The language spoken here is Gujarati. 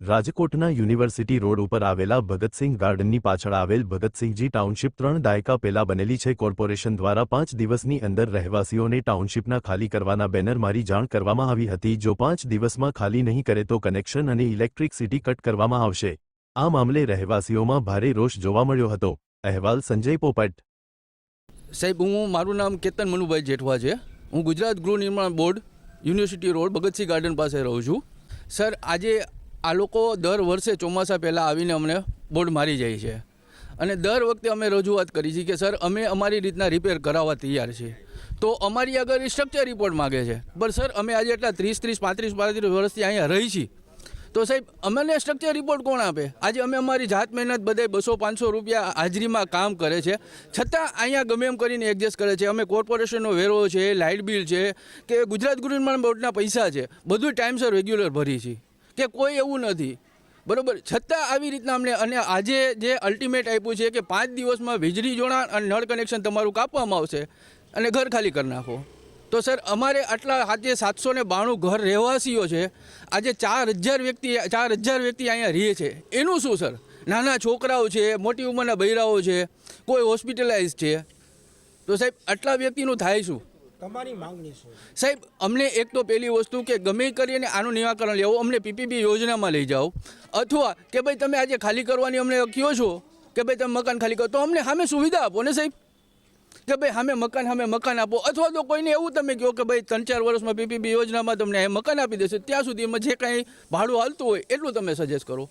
રાજકોટના યુનિવર્સિટી રોડ ઉપર આવેલા ભગતસિંહ ગાર્ડનની પાછળ આવેલ ભગતસિંહજી ટાઉનશીપ 3 દાયકા પહેલા બનેલી છે। કોર્પોરેશન દ્વારા 5 દિવસની અંદર રહેવાસીઓને ટાઉનશીપના ખાલી કરવાના બેનર મારી જાણ કરવામાં આવી હતી। જો 5 દિવસમાં ખાલી નહીં કરે તો કનેક્શન અને ઇલેક્ટ્રિસિટી કટ કરવામાં આવશે। આ મામલે રહેવાસીઓમાં ભારે રોષ જોવા મળ્યો હતો। અહેવાલ સંજય પોપટ। સાહેબ, મારું નામ કેતન મનુભાઈ જેઠવા છે। હું ગુજરાત ગૃહ નિર્માણ board university road Bhagat Singh garden પાસે રહું છું। સર, આજે આ લોકો દર વર્ષે ચોમાસા પહેલાં આવીને અમને બોર્ડ મારી જાય છે અને દર વખતે અમે રજૂઆત કરી છે કે સર અમે અમારી રીતના રિપેર કરાવવા તૈયાર છીએ, તો અમારી આગળ સ્ટ્રક્ચર રિપોર્ટ માગે છે। પણ સર, અમે આજે એટલા 35 વર્ષથી અહીંયા રહી છીએ, તો સાહેબ અમને સ્ટ્રક્ચર રિપોર્ટ કોણ આપે? આજે અમે અમારી જાત મહેનત બધે 200-500 રૂપિયા હાજરીમાં કામ કરે છે, છતાં અહીંયા ગમે એમ કરીને એડજસ્ટ કરે છે। અમે કોર્પોરેશનનો વેરો છે, લાઇટ બિલ છે કે ગુજરાત ગૃહ નિર્માણ બોર્ડના પૈસા છે, બધું ટાઈમસર રેગ્યુલર ભરી છે કે કોઈ એવું નથી, બરાબર? છતાં આવી રીતના અમને અને આજે જે અલ્ટિમેટ આપ્યું છે કે 5 દિવસમાં વીજળી જોડાણ અને નળ કનેક્શન તમારું કાપવામાં આવશે અને ઘર ખાલી કરી નાખો। તો સર, અમારે આટલા આજે 792 ઘર રહેવાસીઓ છે, આજે 4000 વ્યક્તિ અહીંયા રહે છે, એનું શું સર? નાના છોકરાઓ છે, મોટી ઉંમરના બૈરાઓ છે, કોઈ હોસ્પિટલાઇઝ છે, તો સાહેબ આટલા વ્યક્તિનું થાય શું? તમારી માંગણી શું? સાહેબ, અમને એક તો પહેલી વસ્તુ કે ગમે કરીને આનું નિરાકરણ લેવું, અમને પીપીપી યોજનામાં લઈ જાઓ, અથવા કે ભાઈ તમે આજે ખાલી કરવાની અમને કહો છો કે ભાઈ તમે મકાન ખાલી કરો, તો અમને સામે સુવિધા આપો ને સાહેબ, કે ભાઈ સામે મકાન આપો, અથવા તો કોઈને એવું તમે કહો કે ભાઈ 3-4 વર્ષમાં પીપીપી યોજનામાં તમને મકાન આપી દેશે, ત્યાં સુધીમાં જે કાંઈ ભાડું હાલતું હોય એટલું તમે સજેસ્ટ કરો।